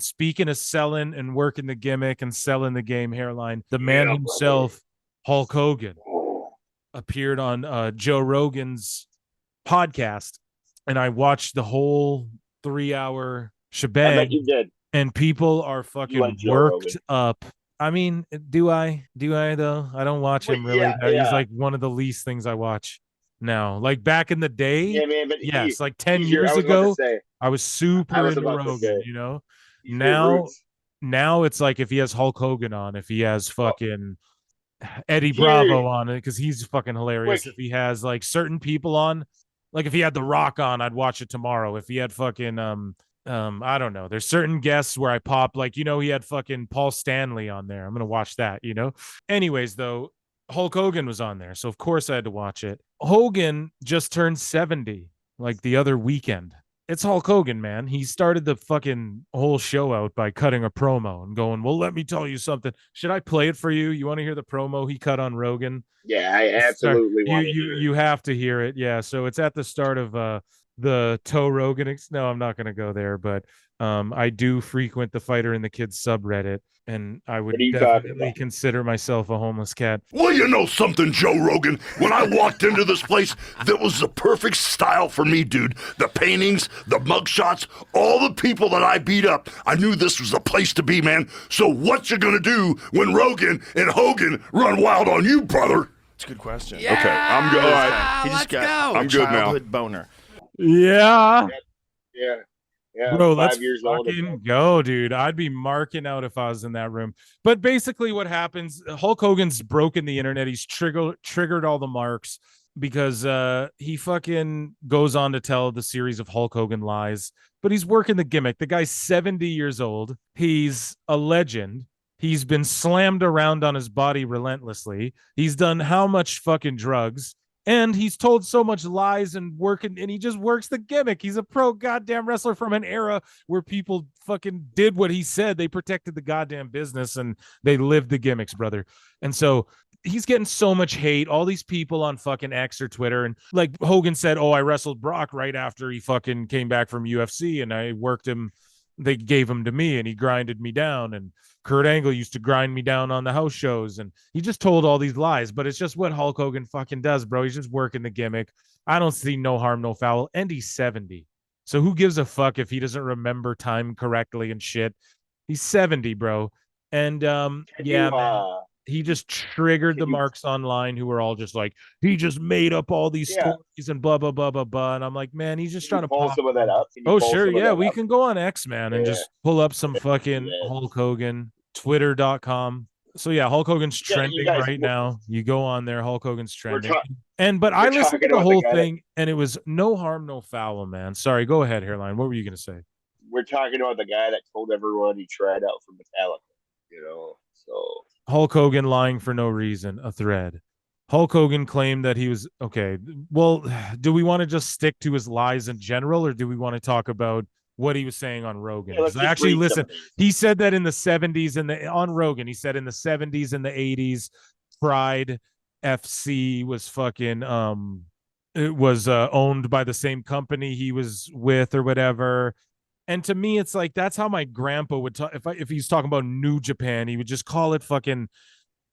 Speaking of selling and working the gimmick and selling the game, Hairline, the man himself, Hulk Hogan, appeared on Joe Rogan's podcast, and I watched the whole 3-hour shebang. I bet you did. And people are fucking worked up. I mean, do I though? I don't watch him really. Yeah. He's like one of the least things I watch now. Like back in the day, yeah, man, but yes, like 10 years ago, I was super into Rogan, you know. Now it's like if he has Hulk Hogan on, if he has fucking Eddie Bravo on it, because he's fucking hilarious. If he has like certain people on, like if he had The Rock on, I'd watch it tomorrow. If he had fucking I don't know. There's certain guests where I pop, like, you know, he had fucking Paul Stanley on there. I'm gonna watch that, you know. Anyways, though, Hulk Hogan was on there, so of course I had to watch it. Hogan just turned 70 like the other weekend. It's Hulk Hogan, man. He started the fucking whole show out by cutting a promo and going, well, let me tell you something. Should I play it for you? You want to hear the promo he cut on Rogan? Yeah, I absolutely want to hear it. You have to hear it. Yeah, so it's at the start of the Toe Rogan. No, I'm not going to go there, but I do frequent the Fighter and the Kids subreddit, and I would definitely consider myself a homeless cat. Well, you know something, Joe Rogan? When I walked into this place, that was the perfect style for me, dude. The paintings, the mugshots, all the people that I beat up. I knew this was the place to be, man. So what you gonna do when Rogan and Hogan run wild on you, brother? That's a good question. Yeah, okay, I'm good. All right. He just got I'm good now. Childhood boner. Yeah. Yeah, bro, let's fucking go, dude. I'd be marking out if I was in that room. But basically what happens, Hulk Hogan's broken the internet. He's triggered all the marks because he fucking goes on to tell the series of Hulk Hogan lies. But he's working the gimmick. The guy's 70 years old. He's a legend. He's been slammed around on his body relentlessly. He's done how much fucking drugs? And he's told so much lies and he just works the gimmick. He's a pro goddamn wrestler from an era where people fucking did what he said. They protected the goddamn business and they lived the gimmicks, brother. And so he's getting so much hate. All these people on fucking X or Twitter. And like Hogan said, oh, I wrestled Brock right after he fucking came back from UFC and I worked him. They gave him to me and he grinded me down. And Kurt Angle used to grind me down on the house shows, and he just told all these lies, but it's just what Hulk Hogan fucking does, bro. He's just working the gimmick. I don't see no harm, no foul, and he's 70. So who gives a fuck if he doesn't remember time correctly and shit? He's 70, bro. And man, he just triggered the marks online who were all just like, he just made up all these stories and blah, blah, blah, blah, blah. And I'm like, man, he's just trying to pull some of that up. Oh, sure. Yeah, we can go on X, man, and just pull up some fucking Hulk Hogan. Twitter.com. So yeah, Hulk Hogan's trending right now. You go on there, Hulk Hogan's trending. But I listened to the whole thing and it was no harm, no foul, man. Sorry, go ahead, Hairline. What were you gonna say? We're talking about the guy that told everyone he tried out for Metallica, you know. So Hulk Hogan lying for no reason, a thread. Hulk Hogan claimed that he was okay. Well, do we want to just stick to his lies in general, or do we want to talk about what he was saying on Rogan? I actually listened. He said that in the 70s on Rogan, he said in the 70s and the 80s, Pride FC was fucking it was owned by the same company he was with or whatever. And to me, it's like that's how my grandpa would talk. If he's talking about New Japan, he would just call it fucking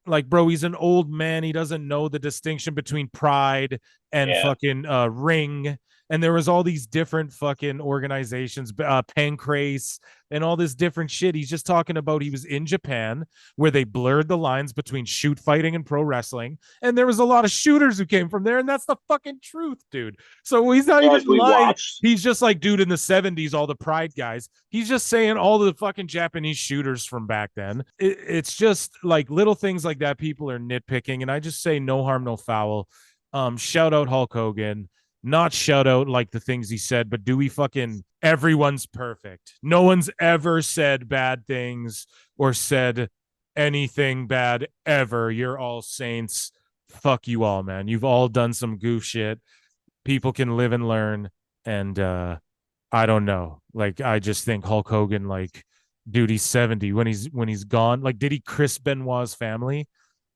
like, bro, he's an old man. He doesn't know the distinction between Pride and fucking Ring. And there was all these different fucking organizations, Pancrase and all this different shit. He's just talking about he was in Japan where they blurred the lines between shoot fighting and pro wrestling. And there was a lot of shooters who came from there. And that's the fucking truth, dude. So he's not even lying. He's just like, dude, in the 70s, all the Pride guys, he's just saying all the fucking Japanese shooters from back then. It's just like little things like that. People are nitpicking. And I just say no harm, no foul. Shout out Hulk Hogan. Not shout out like the things he said, but do we fucking everyone's perfect. No one's ever said bad things or said anything bad ever. You're all saints. Fuck you all, man. You've all done some goof shit. People can live and learn. And I don't know. Like, I just think Hulk Hogan, like, dude, he's 70 when he's gone. Like, did he Chris Benoit's family?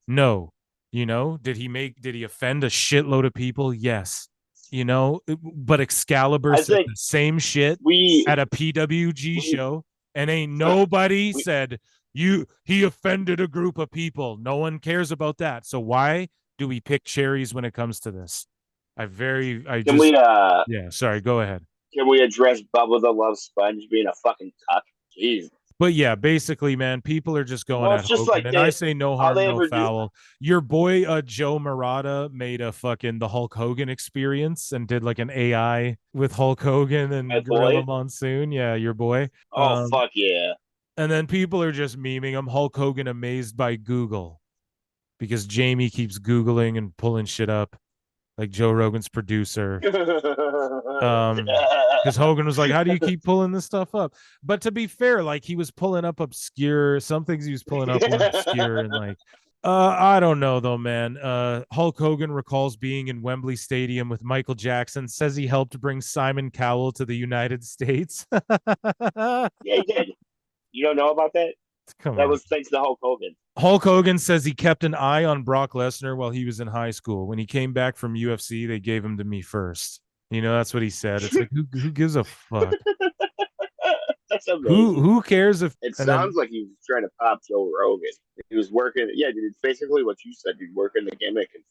No. You know, did he offend a shitload of people? Yes. You know, but Excalibur said the same shit at a PWG show. And ain't nobody said he offended a group of people. No one cares about that. So why do we pick cherries when it comes to this? Sorry, go ahead. Can we address Bubba the Love Sponge being a fucking cuck? Jeez. But yeah, basically, man, people are just going at just Hogan, and I say no harm, no foul. Your boy Joe Murata made the Hulk Hogan Experience and did like an AI with Hulk Hogan and Gorilla Monsoon. Yeah, your boy. Oh fuck yeah! And then people are just memeing him, Hulk Hogan amazed by Google, because Jamie keeps Googling and pulling shit up, like Joe Rogan's producer. Because Hogan was like, how do you keep pulling this stuff up? But to be fair, like, he was pulling up obscure, some things he was pulling up were obscure, and like, I don't know though, man. Hulk Hogan recalls being in Wembley Stadium with Michael Jackson, says he helped bring Simon Cowell to the United States. Yeah, he did. You don't know about that? That was thanks to Hulk Hogan. Hulk Hogan says he kept an eye on Brock Lesnar while he was in high school. When he came back from UFC, they gave him to me first. You know, that's what he said. It's like, who gives a fuck? That's amazing. Who cares if it sounds like he was trying to pop Joe Rogan? He was working. Yeah, dude, it's basically what you said. He's working the gimmick and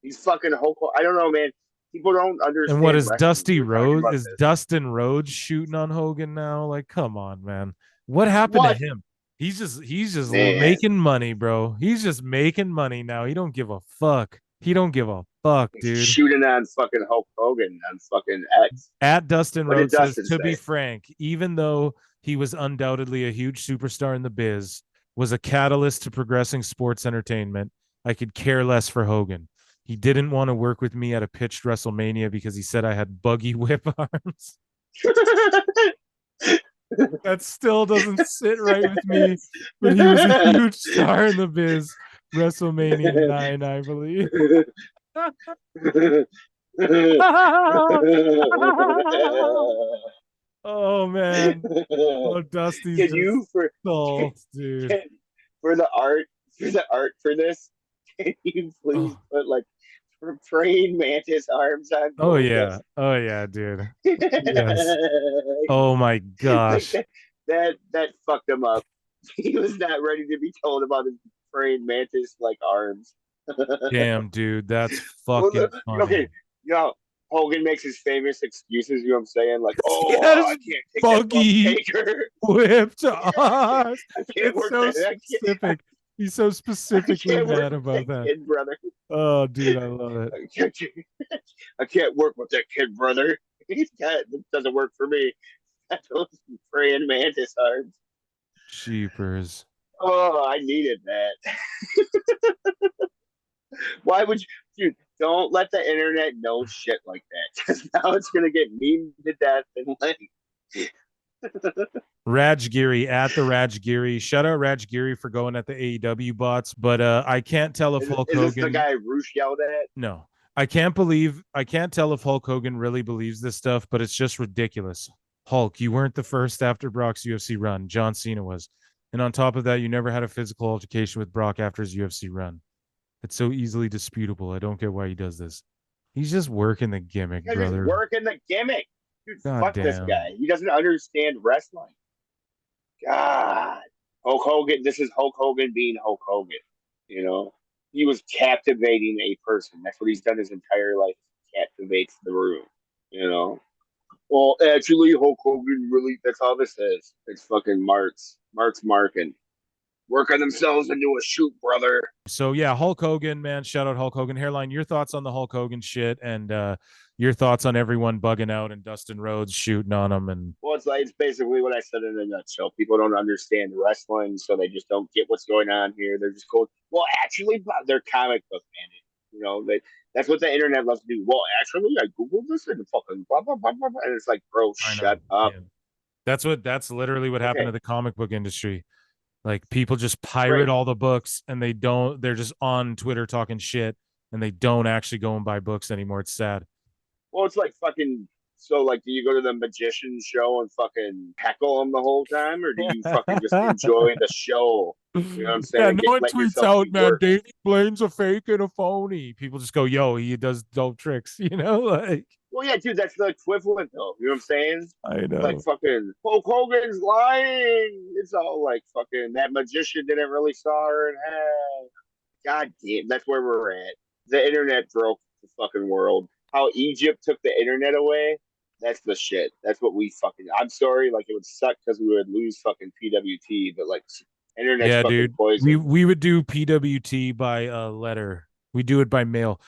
he's fucking Hulk. I don't know, man. People don't understand. And what is Dusty Rhodes? Is Dustin Rhodes shooting on Hogan now? Like, come on, man. What happened to him? He's just making money, bro. He's just making money now. He don't give a fuck. He don't give a fuck, dude. Shooting on fucking Hulk Hogan on fucking X. At Dustin Rhodes says, to be frank, even though he was undoubtedly a huge superstar in the biz, was a catalyst to progressing sports entertainment, I could care less for Hogan. He didn't want to work with me at a pitched WrestleMania because he said I had buggy whip arms. That still doesn't sit right with me, but he was a huge star in the biz. WrestleMania 9, I believe. Oh man! Oh, Dusty's can you dude. For the art for this? Can you please put like praying mantis arms on? Oh yeah, dude. Yes. Oh my gosh. Like that fucked him up. He was not ready to be told about his praying mantis like arms. Damn, dude, that's fucking funny. Okay, you know, Hogan makes his famous excuses. You know what I'm saying? Like, I can't take buggy whipped arms. I can't work so specific. He's so specifically mad about that. Kid brother. Oh, dude, I love it. I can't work with that kid brother. It doesn't work for me. Those praying mantis arms. Jeepers. Oh, I needed that. Why would you, dude? Don't let the internet know shit like that, because now it's gonna get memed to death and like. Rajgiri at the Rajgiri. Shout out Rajgiri for going at the AEW bots, but I can't tell if Hulk Hogan. Is this the guy Roosh yelled at? No, I can't tell if Hulk Hogan really believes this stuff, but it's just ridiculous. Hulk, you weren't the first after Brock's UFC run. John Cena was. And on top of that, you never had a physical altercation with Brock after his UFC run. It's so easily disputable. I don't get why he does this. He's just working the gimmick, brother. He's working the gimmick. Dude, fuck this guy. He doesn't understand wrestling. God. Hulk Hogan, this is Hulk Hogan being Hulk Hogan. You know? He was captivating a person. That's what he's done his entire life. Captivates the room. You know? Well, actually, Hulk Hogan really, that's all this is. It's fucking Mark's marking. Working themselves into a shoot, brother. So, yeah, Hulk Hogan, man. Shout out Hulk Hogan. Hairline, your thoughts on the Hulk Hogan shit and your thoughts on everyone bugging out and Dustin Rhodes shooting on him. And well, it's basically what I said in a nutshell. People don't understand wrestling, so they just don't get what's going on here. They're just cool. Well, actually, they're comic book man. You know, that's what the internet loves to do. Well, actually, I Googled this and fucking blah, blah, blah, blah, blah. And it's like, bro, shut up. Yeah. That's literally what happened to the comic book industry. Like, people just pirate all the books and they're just on Twitter talking shit and they don't actually go and buy books anymore. It's sad. Well, it's like fucking So, like, do you go to the magician show and fucking heckle them the whole time, or do you fucking just enjoy the show? You know what I'm saying? Yeah, And no one let tweets yourself out, be man, work. Davey Blaine's a fake and a phony. People just go, yo, he does dope tricks, you know? Like, Well, yeah, dude, that's the equivalent, though. You know what I'm saying? I know. Like, fucking Hulk Hogan's lying. It's all like fucking that magician didn't really saw her in hell. God damn, that's where we're at. The internet broke the fucking world. How Egypt took the internet away, that's the shit. That's what we fucking. I'm sorry, like it would suck because we would lose fucking PWT, but like internet's Yeah, fucking dude. poison. We would do PWT by letter. We do it by mail.